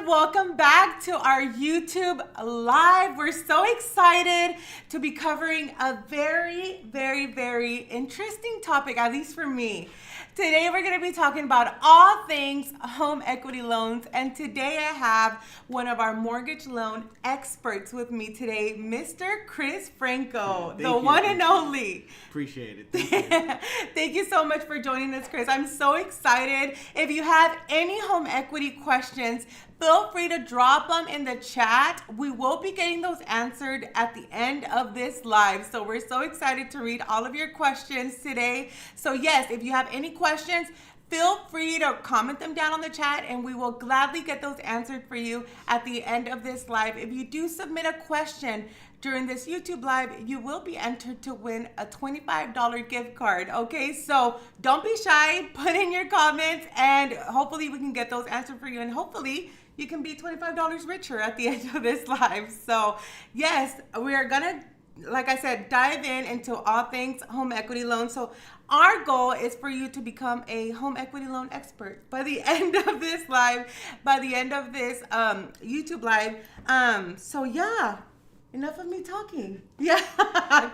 welcome back to our YouTube Live. We're so excited to be covering a very, very, very interesting topic, at least for me. Today we're going to be talking about all things home equity loans, and today I have one of our mortgage loan experts with me today, Mr. Chris Franco, the one and only. Appreciate it. Thank you. Thank you so much for joining us, Chris. I'm so excited. If you have any home equity questions, feel free to drop them in the chat. We will be getting those answered at the end of this live. So we're so excited to read all of your questions today. So yes, if you have any questions, feel free to comment them down on the chat and we will gladly get those answered for you at the end of this live. If you do submit a question during this YouTube live, you will be entered to win a $25 gift card. Okay, so don't be shy, put in your comments and hopefully we can get those answered for you, and hopefully you can be $25 richer at the end of this live. So yes, we are gonna, like I said, dive into all things home equity loans. So our goal is for you to become a home equity loan expert by the end of this live, by the end of this YouTube live. So yeah, enough of me talking. Yeah.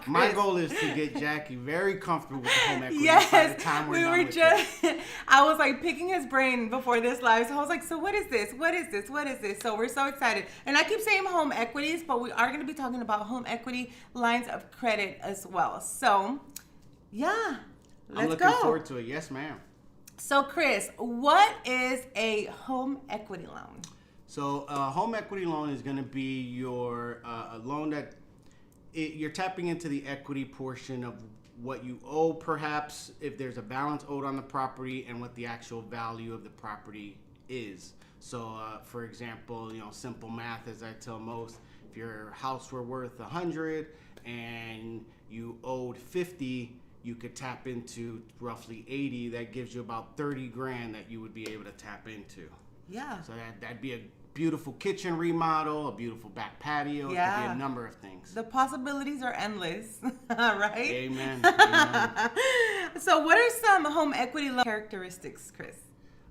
My goal is to get Jackie very comfortable with the home equity yes, by the time we're done with it. I was like picking his brain before this live. So I was like, so what is this? What is this? What is this? So we're so excited. And I keep saying home equities, but we are going to be talking about home equity lines of credit as well. So yeah, let's go. I'm looking forward to it. Yes, ma'am. So Chris, what is a home equity loan? So a home equity loan is going to be your a loan that you're tapping into the equity portion of what you owe, perhaps if there's a balance owed on the property, and what the actual value of the property is. So for example, simple math, as I tell most, if your house were worth 100 and you owed 50, you could tap into roughly 80. That gives you about 30 grand that you would be able to tap into. Yeah. So that'd be a beautiful kitchen remodel, a beautiful back patio. Yeah. It could be a number of things. The possibilities are endless, right? Amen. Amen. So what are some home equity loan characteristics, Chris?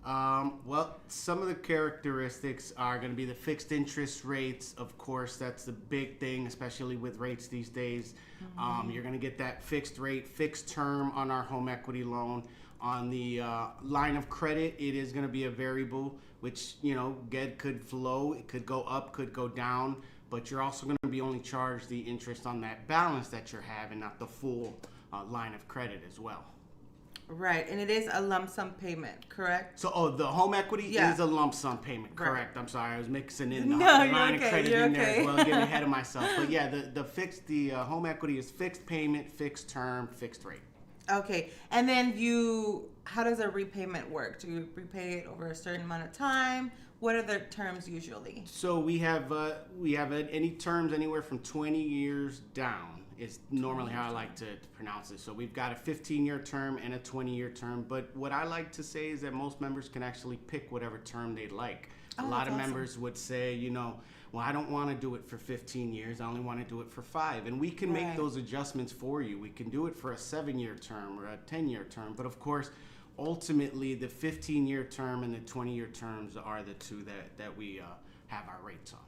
Well, some of the characteristics are going to be the fixed interest rates. Of course, that's the big thing, especially with rates these days. Mm-hmm. You're going to get that fixed rate, fixed term on our home equity loan. On the line of credit, it is going to be a variable, which, could flow. It could go up, could go down, but you're also going to be only charged the interest on that balance that you're having, not the full line of credit as well. Right, and it is a lump sum payment, correct? So, the home equity is a lump sum payment, correct? Right. I'm sorry, I was mixing in the line of credit in there as well, getting ahead of myself. But yeah, the home equity is fixed payment, fixed term, fixed rate. Okay, and then how does a repayment work? Do you repay it over a certain amount of time? What are the terms usually? So we have any terms anywhere from 20 years down is normally how I like to pronounce it. So we've got a 15-year term and a 20-year term, but what I like to say is that most members can actually pick whatever term they like. A lot of members would say, well, I don't want to do it for 15 years. I only want to do it for 5. And we can make those adjustments for you. We can do it for a 7-year term or a 10-year term. But of course, ultimately, the 15-year term and the 20-year terms are the two that we have our rates on.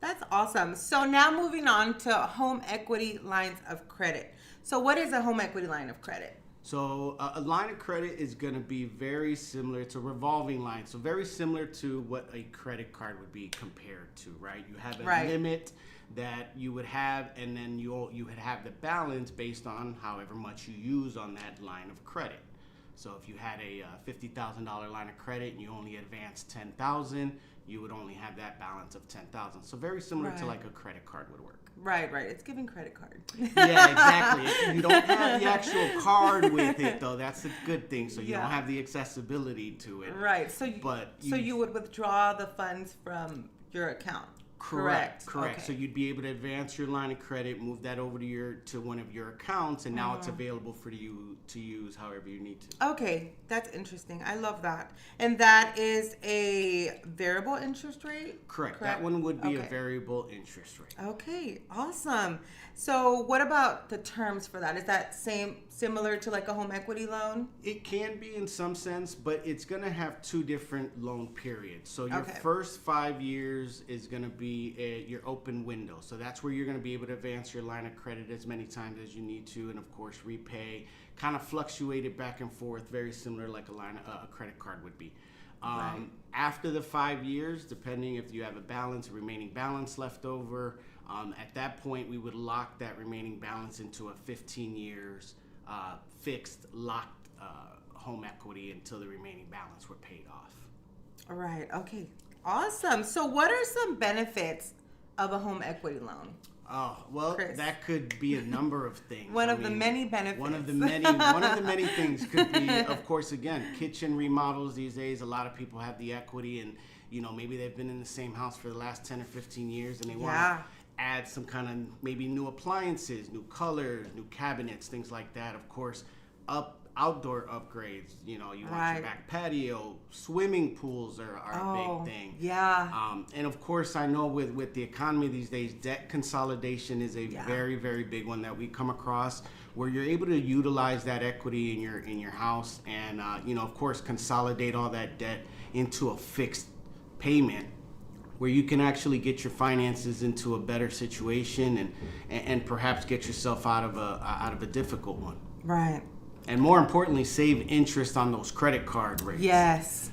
That's awesome. So now moving on to home equity lines of credit. So what is a home equity line of credit? So a line of credit is going to be very similar. It's a revolving line. So very similar to what a credit card would be compared to, right? You have a limit that you would have, and then you would have the balance based on however much you use on that line of credit. So if you had a $50,000 line of credit and you only advanced $10,000, you would only have that balance of $10,000. So very similar to like a credit card would work. Right. It's giving credit card. Yeah, exactly. You don't have the actual card with it, though. That's a good thing. So you don't have the accessibility to it. Right. So you would withdraw the funds from your account. Correct. Okay. So you'd be able to advance your line of credit, move that over to one of your accounts, and now it's available for you to use however you need to. Okay, that's interesting. I love that. And that is a a variable interest rate? Correct. That one would be a variable interest rate. Okay, awesome. So what about the terms for that? Is that similar to like a home equity loan? It can be in some sense, but it's going to have two different loan periods. So your first 5 years is going to be your open window. So that's where you're going to be able to advance your line of credit as many times as you need to, and of course repay, kind of fluctuate it back and forth, very similar like a credit card would be. After the 5 years, depending if you have a remaining balance left over, at that point we would lock that remaining balance into a 15 years fixed locked home equity until the remaining balance were paid off. All right. Okay. Awesome. So what are some benefits of a home equity loan? Oh, well, Chris, that could be a number of things. One of the many benefits. One of the many things could be, of course, again, kitchen remodels these days. A lot of people have the equity and, maybe they've been in the same house for the last 10 or 15 years and they want to add some kind of maybe new appliances, new colors, new cabinets, things like that. Of course, outdoor upgrades, you want your back patio, swimming pools are a big thing. Yeah. And of course, I know with the economy these days, debt consolidation is a very, very big one that we come across, where you're able to utilize that equity in your house and, of course, consolidate all that debt into a fixed payment, where you can actually get your finances into a better situation and perhaps get yourself out of a difficult one. Right. And more importantly, save interest on those credit card rates. Yes,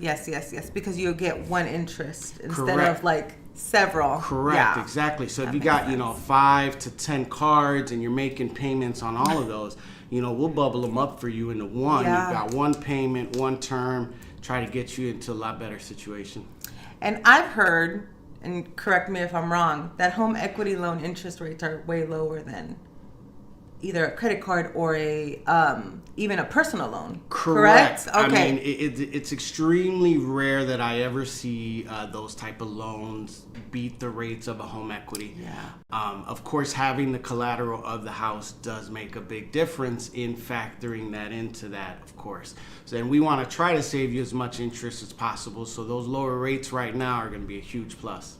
because you'll get one interest instead of like several. Correct, exactly. So if you got, 5 to 10 cards and you're making payments on all of those, we'll bubble them up for you into one. Yeah. You've got one payment, one term, try to get you into a lot better situation. And I've heard, and correct me if I'm wrong, that home equity loan interest rates are way lower than either a credit card or even a personal loan. Correct? Okay. I mean, it's extremely rare that I ever see those type of loans beat the rates of a home equity. Yeah. Of course, having the collateral of the house does make a big difference in factoring that into that, of course. So then we want to try to save you as much interest as possible. So those lower rates right now are going to be a huge plus.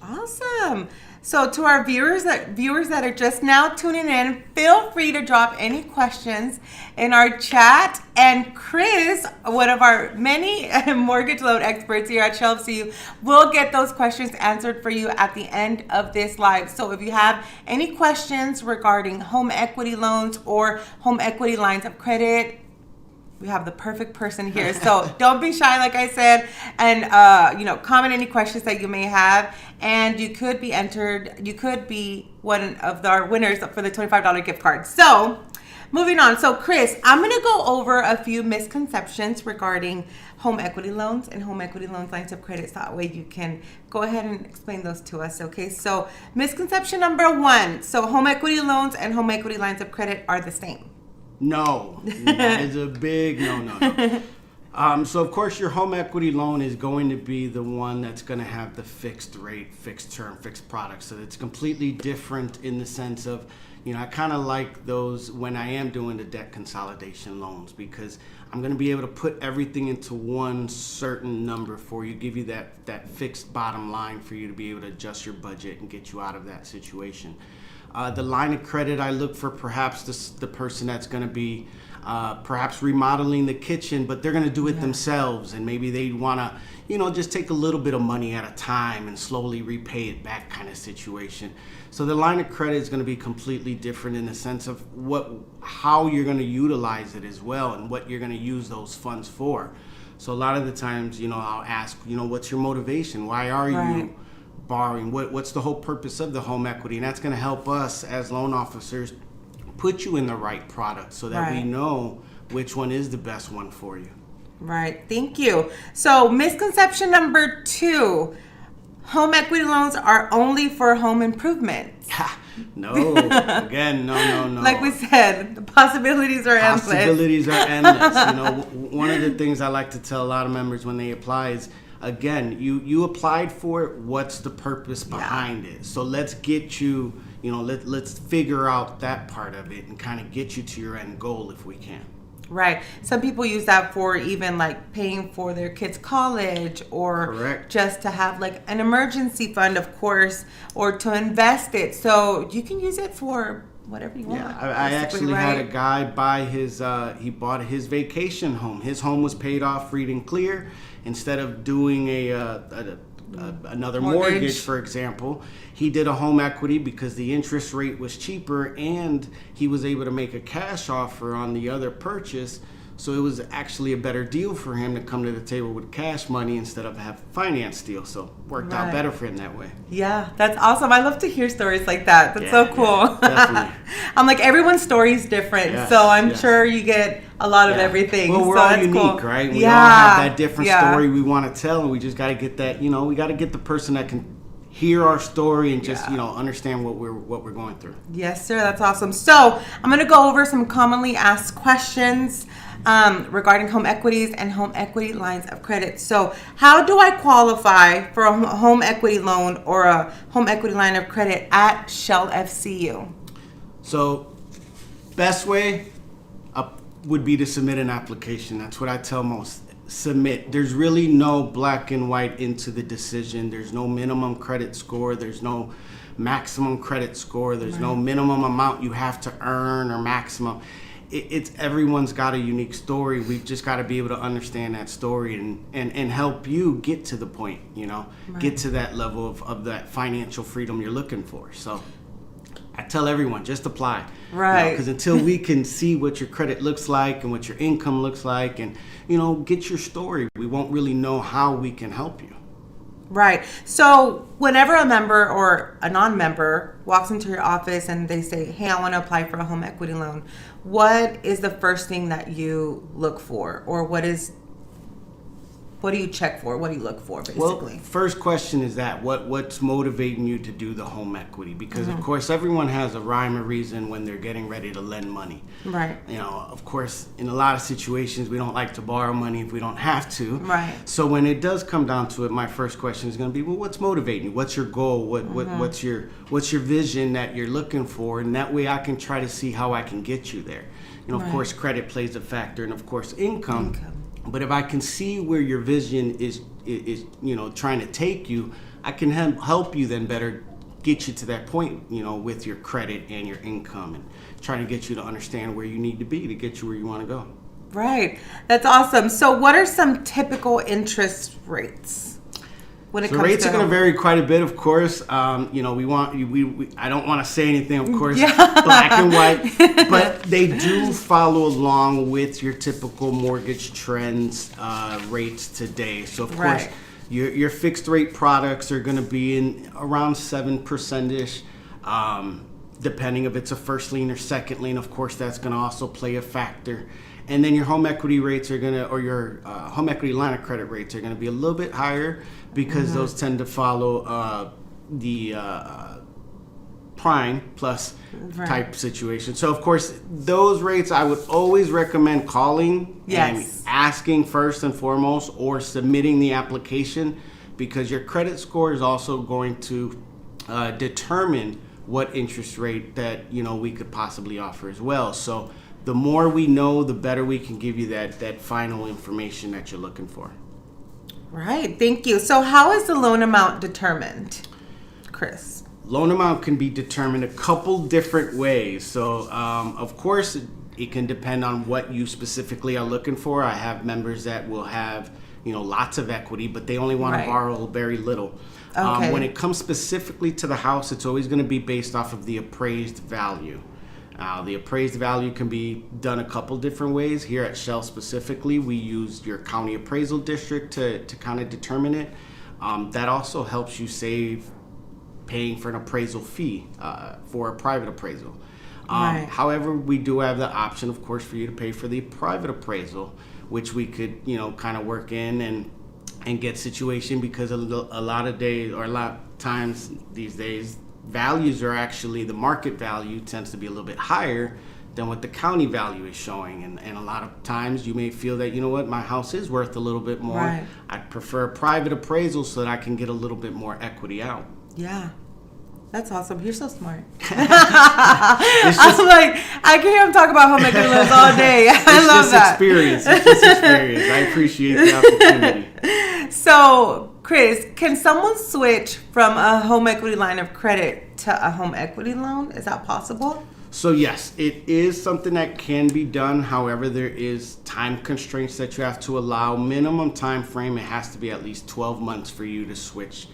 Awesome. So to our viewers that are just now tuning in, feel free to drop any questions in our chat. And Chris, one of our many mortgage loan experts here at Chelsea, will get those questions answered for you at the end of this live. So if you have any questions regarding home equity loans or home equity lines of credit, we have the perfect person here. So don't be shy, like I said, and comment any questions that you may have, and you could be entered. You could be one of our winners for the $25 gift card. So moving on. So Chris, I'm going to go over a few misconceptions regarding home equity loans and home equity loans lines of credit. So that way you can go ahead and explain those to us. Okay. So misconception number 1. So home equity loans and home equity lines of credit are the same. No, that is a big no. So of course your home equity loan is going to be the one that's going to have the fixed rate, fixed term, fixed product. So it's completely different in the sense of, I kind of like those when I am doing the debt consolidation loans, because I'm going to be able to put everything into one certain number for you, give you that fixed bottom line for you to be able to adjust your budget and get you out of that situation. The line of credit, I look for perhaps the person that's going to be perhaps remodeling the kitchen, but they're going to do it themselves, and maybe they want to, just take a little bit of money at a time and slowly repay it back kind of situation. So the line of credit is going to be completely different in the sense of how you're going to utilize it as well, and what you're going to use those funds for. So a lot of the times, I'll ask, what's your motivation? Why are you borrowing? What's the whole purpose of the home equity? And that's going to help us as loan officers put you in the right product so that we know which one is the best one for you. Right. Thank you. So misconception number 2, home equity loans are only for home improvements. No. Again, no. Like we said, the possibilities are endless. Possibilities are endless. One of the things I like to tell a lot of members when they apply is, again, you applied for it. What's the purpose behind it? So let's get you, let's figure out that part of it and kind of get you to your end goal if we can. Right. Some people use that for even like paying for their kids' college, or Correct. just to have like an emergency fund, of course, or to invest it. So you can use it for whatever you want. Yeah, I actually had a guy buy he bought his vacation home. His home was paid off free and clear. Instead of doing another mortgage, for example, he did a home equity because the interest rate was cheaper, and he was able to make a cash offer on the other purchase. So it was actually a better deal for him to come to the table with cash money instead of have a finance deal. So it worked out better for him that way. Yeah, that's awesome. I love to hear stories like that. That's so cool. Yeah, definitely. I'm like, everyone's story is different. Yes, so I'm sure you get a lot of everything. Well, we're so all that's unique, cool. right? We all have that different story we want to tell, and we just got to get that, we got to get the person that can hear our story and just, understand what we're going through. Yes, sir. That's awesome. So I'm going to go over some commonly asked questions regarding home equities and home equity lines of credit. So how do I qualify for a home equity loan or a home equity line of credit at Shell FCU? So best way would be to submit an application. That's what I tell most. Submit. There's really no black and white into the decision. There's no minimum credit score. There's no maximum credit score. There's no minimum amount you have to earn or maximum. It's everyone's got a unique story. We've just got to be able to understand that story and help you get to the point, get to that level of that financial freedom you're looking for. So I tell everyone, just apply. Right. Because until we can see what your credit looks like and what your income looks like and, get your story, we won't really know how we can help you. Right. So whenever a member or a non-member walks into your office and they say, hey, I want to apply for a home equity loan, what is the first thing that you look for? Or what do you check for? What do you look for, basically? Well, first question is that what's motivating you to do the home equity? Because of course everyone has a rhyme or reason when they're getting ready to lend money. Right. Of course, in a lot of situations we don't like to borrow money if we don't have to. Right. So when it does come down to it, my first question is going to be, well, what's motivating you? What's your goal? What's your vision that you're looking for? And that way I can try to see how I can get you there. Of course, credit plays a factor, and of course income. But if I can see where your vision is trying to take you, I can help you then better get you to that point, with your credit and your income, and trying to get you to understand where you need to be to get you where you want to go. Right. That's awesome. So what are some typical interest rates? When it comes rates to are going to vary quite a bit, of course. I don't want to say anything, of course, black and white, but they do follow along with your typical mortgage trends rates today. So, of course, your fixed rate products are going to be in around 7%-ish, depending if it's a first lien or second lien. Of course, that's going to also play a factor. And then your home equity rates are your home equity line of credit rates are going to be a little bit higher because those tend to follow the prime plus type situation. So, of course, those rates I would always recommend calling and asking first and foremost, or submitting the application, because your credit score is also going to determine what interest rate that we could possibly offer as well. So the more we know, the better we can give you that final information that you're looking for. Right. Thank you. So how is the loan amount determined, Chris? Loan amount can be determined a couple different ways. So, of course, it can depend on what you specifically are looking for. I have members that will have, lots of equity, but they only want to borrow very little. Okay. When it comes specifically to the house, it's always going to be based off of the appraised value. The appraised value can be done a couple different ways. Here at Shell specifically, we use your county appraisal district to kind of determine it. That also helps you save paying for an appraisal fee for a private appraisal. However, we do have the option, of course, for you to pay for the private appraisal, which we could, kind of work in and get situation, because a lot of times these days, values are actually, the market value tends to be a little bit higher than what the county value is showing. And a lot of times you may feel that, my house is worth a little bit more. I'd prefer a private appraisal so that I can get a little bit more equity out. Yeah. That's awesome. You're so smart. I'm like, I can hear him talk about home equity loans all day. I love that. Experience. It's just experience. I appreciate the opportunity. So, Chris, can someone switch from a home equity line of credit to a home equity loan? Is that possible? So yes, it is something that can be done. However, there is time constraints that you have to allow. Minimum time frame, it has to be at least 12 months for you to switch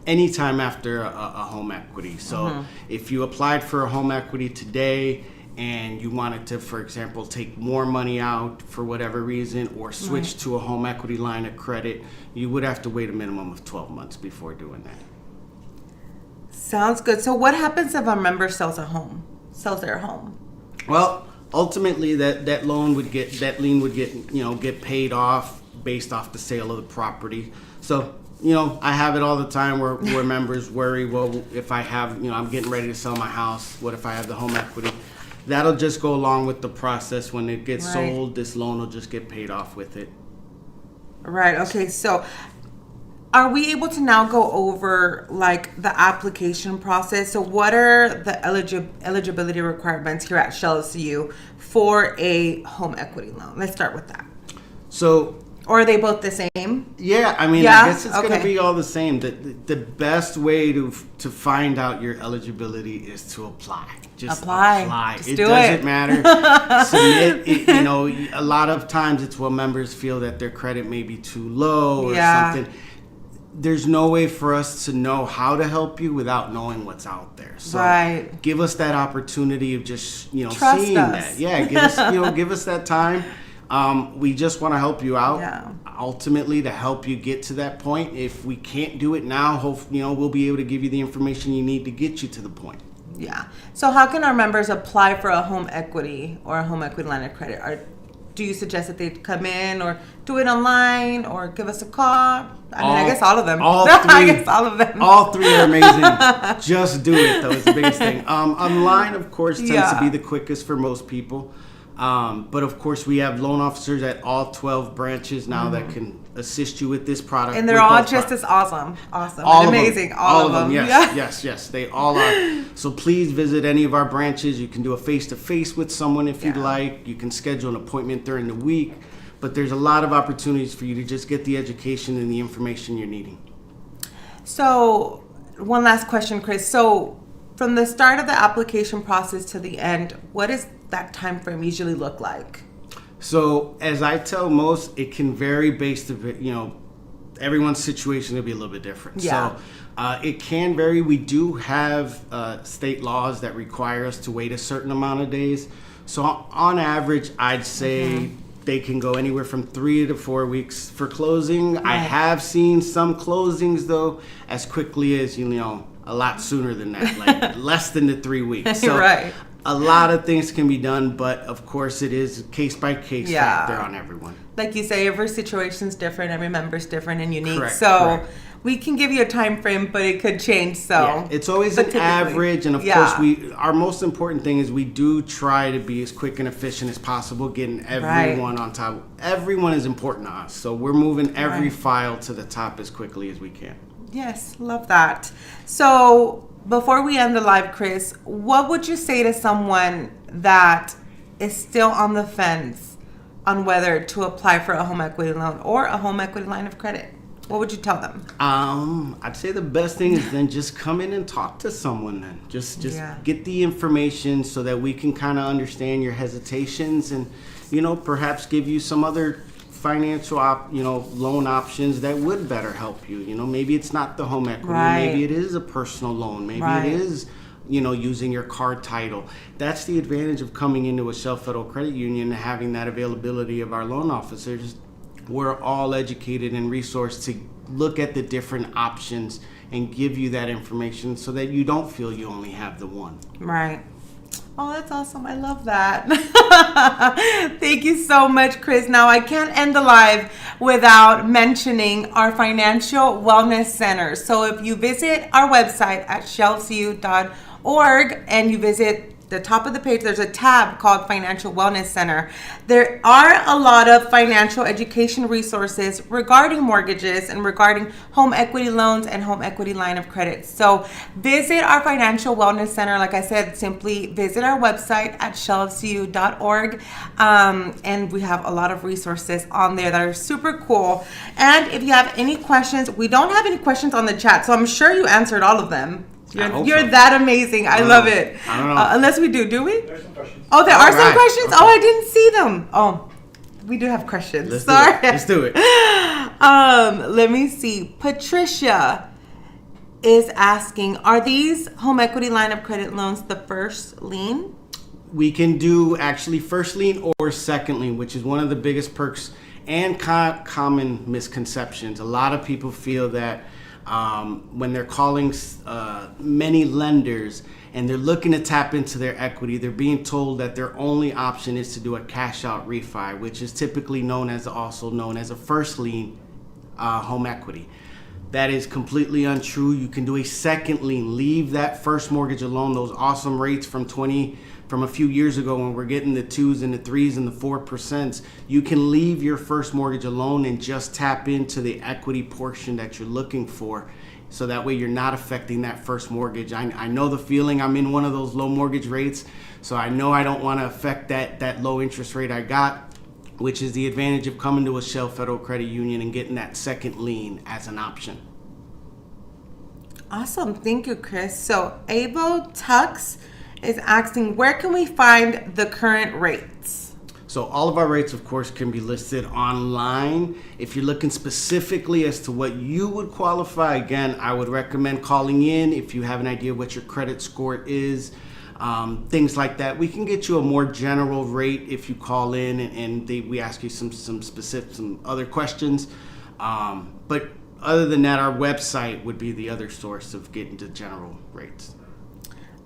anytime after a home equity. So if you applied for a home equity today and you wanted to, for example, take more money out for whatever reason or switch to a home equity line of credit, you would have to wait a minimum of 12 months before doing that. Sounds good. So what happens if a member sells their home? Well, ultimately that lien would get paid off based off the sale of the property. So, I have it all the time where members worry, well, if I have, I'm getting ready to sell my house, what if I have the home equity? That'll just go along with the process. When it gets sold, this loan will just get paid off with it. Right. Okay. So are we able to now go over like the application process? So what are the eligibility requirements here at Shell CU for a home equity loan? Let's start with that. So, or are they both the same? Yeah, I guess it's going to be all the same. The best way to find out your eligibility is to apply. Just apply. Just it do doesn't it. matter. Submit. A lot of times it's when members feel that their credit may be too low or something. There's no way for us to know how to help you without knowing what's out there. So give us that opportunity of just Trust seeing us. that. Yeah, give us that time. We just want to help you out, ultimately to help you get to that point. If we can't do it now, we'll be able to give you the information you need to get you to the point. Yeah. So how can our members apply for a home equity or a home equity line of credit? Do you suggest that they come in or do it online or give us a call? I guess all of them. I guess all of them. All three are amazing. Just do it, though, is the biggest thing. Online, of course, tends to be the quickest for most people. But of course, we have loan officers at all 12 branches now that can assist you with this product. And they're all just as awesome. All amazing. Of all of them. Yes. They all are. So please visit any of our branches. You can do a face-to-face with someone if you'd like. You can schedule an appointment during the week. But there's a lot of opportunities for you to just get the education and the information you're needing. So one last question, Chris. So from the start of the application process to the end, what does that time frame usually look like? So as I tell most, it can vary based on, everyone's situation will be a little bit different. Yeah. So it can vary. We do have state laws that require us to wait a certain amount of days. So on average, I'd say they can go anywhere from 3 to 4 weeks for closing. I have seen some closings, though, as quickly as, a lot sooner than that, like less than the 3 weeks. So a lot of things can be done, but of course it is case by case factor on everyone. Like you say, every situation's different, every member's different and unique. Correct. We can give you a time frame, but it could change. So it's always an average, and of course, our most important thing is we do try to be as quick and efficient as possible, getting everyone on top. Everyone is important to us, so we're moving every file to the top as quickly as we can. Yes, love that. So before we end the live, Chris, what would you say to someone that is still on the fence on whether to apply for a home equity loan or a home equity line of credit? What would you tell them? I'd say the best thing is then just come in and talk to someone then. Just get the information so that we can kind of understand your hesitations and, perhaps give you some other financial loan options that would better help you. Maybe it's not the home equity. Maybe it is a personal loan. Maybe it is, using your card title. That's the advantage of coming into a Shell Federal Credit Union and having that availability of our loan officers. We're all educated and resourced to look at the different options and give you that information so that you don't feel you only have the one. Right. Oh, that's awesome. I love that. Thank you so much, Chris. Now, I can't end the live without mentioning our financial wellness center. So if you visit our website at shellcu.org and you visit the top of the page, there's a tab called Financial Wellness Center. There are a lot of financial education resources regarding mortgages and regarding home equity loans and home equity line of credit. So visit our Financial Wellness Center. Like I said, simply visit our website at shellofcu.org. And we have a lot of resources on there that are super cool. And if you have any questions, we don't have any questions on the chat, so I'm sure you answered all of them. You're so. That amazing. I love it. I don't know. Unless we do we? There's some questions. Oh, there are some questions? Okay. Oh, I didn't see them. Oh, we do have questions. Let's do it. Let me see. Patricia is asking, are these home equity line of credit loans the first lien? We can do actually first lien or second lien, which is one of the biggest perks and common misconceptions. A lot of people feel that when they're calling many lenders and they're looking to tap into their equity, they're being told that their only option is to do a cash out refi, which is typically also known as a first lien home equity. That is completely untrue. You can do a second lien. Leave that first mortgage alone. Those awesome rates from a few years ago when we're getting the 2s and the 3s and the 4%, you can leave your first mortgage alone and just tap into the equity portion that you're looking for. So that way you're not affecting that first mortgage. I know the feeling. I'm in one of those low mortgage rates, so I know I don't want to affect that low interest rate I got, which is the advantage of coming to a Shell Federal Credit Union and getting that second lien as an option. Awesome. Thank you, Chris. So Avo Tux is asking, where can we find the current rates? So all of our rates, of course, can be listed online. If you're looking specifically as to what you would qualify, again, I would recommend calling in if you have an idea what your credit score is, things like that. We can get you a more general rate if you call in and we ask you some other questions. But other than that, our website would be the other source of getting to general rates.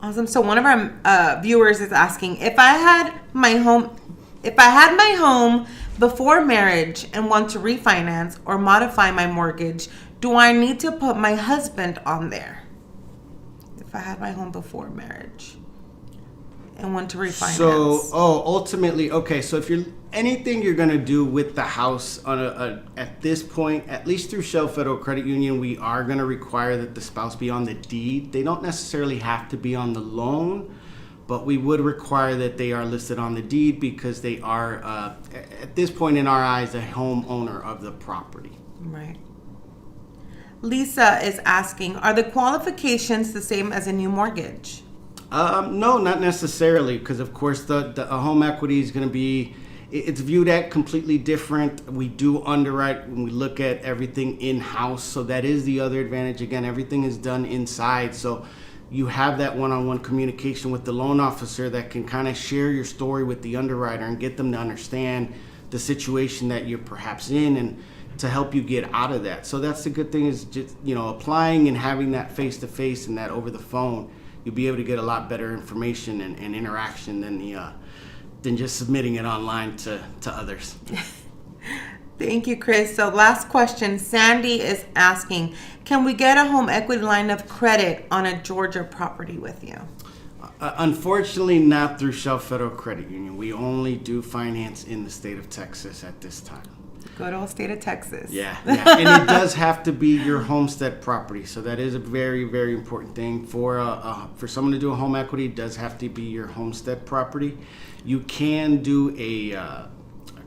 Awesome. So one of our viewers is asking, if I had my home before marriage and want to refinance or modify my mortgage, do I need to put my husband on there? If I had my home before marriage and want to refinance. So, ultimately, okay. So if anything you're going to do with the house at this point, at least through Shell Federal Credit Union, we are going to require that the spouse be on the deed. They don't necessarily have to be on the loan, but we would require that they are listed on the deed because they are, at this point in our eyes, a homeowner of the property. Right. Lisa is asking, are the qualifications the same as a new mortgage? No, not necessarily, because of course the home equity is going to be, it's viewed at completely different. We do underwrite when we look at everything in-house, so that is the other advantage. Again, everything is done inside, so you have that one-on-one communication with the loan officer that can kind of share your story with the underwriter and get them to understand the situation that you're perhaps in and to help you get out of that. So that's the good thing, is just, applying and having that face-to-face and that over the phone, you'll be able to get a lot better information and interaction than just submitting it online to others. Thank you, Chris. So last question, Sandy is asking, can we get a home equity line of credit on a Georgia property with you? Unfortunately, not through Shell Federal Credit Union. We only do finance in the state of Texas at this time. Good old state of Texas. Yeah. And it does have to be your homestead property. So that is a very, very important thing. For someone to do a home equity, it does have to be your homestead property. You can do a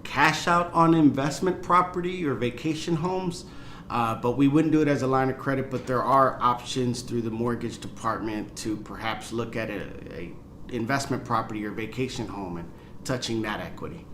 cash out on investment property or vacation homes, but we wouldn't do it as a line of credit. But there are options through the mortgage department to perhaps look at a investment property or vacation home and touching that equity.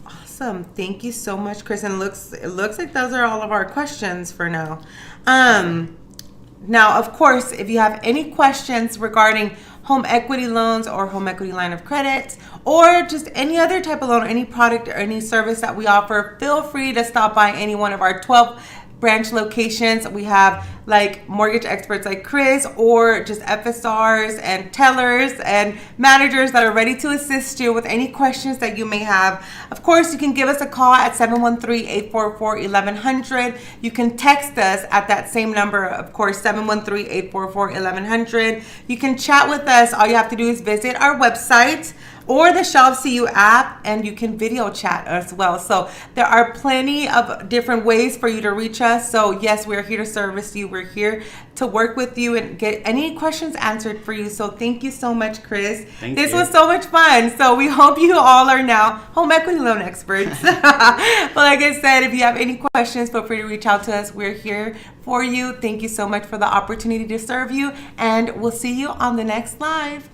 Awesome. Thank you so much, Chris. And it looks like those are all of our questions for now. Now, of course, if you have any questions regarding home equity loans or home equity line of credit, or just any other type of loan, any product or any service that we offer, feel free to stop by any one of our 12 branch locations. We have like mortgage experts like Chris, or just FSRs and tellers and managers that are ready to assist you with any questions that you may have. Of course, you can give us a call at 713-844-1100. You can text us at that same number, of course, 713-844-1100. You can chat with us. All you have to do is visit our website or the Shelf CU app, and you can video chat as well. So there are plenty of different ways for you to reach us. So yes, we're here to service you. We're here to work with you and get any questions answered for you. So thank you so much, Chris. This was so much fun. So we hope you all are now home equity loan experts. But like I said, if you have any questions, feel free to reach out to us. We're here for you. Thank you so much for the opportunity to serve you, and we'll see you on the next live.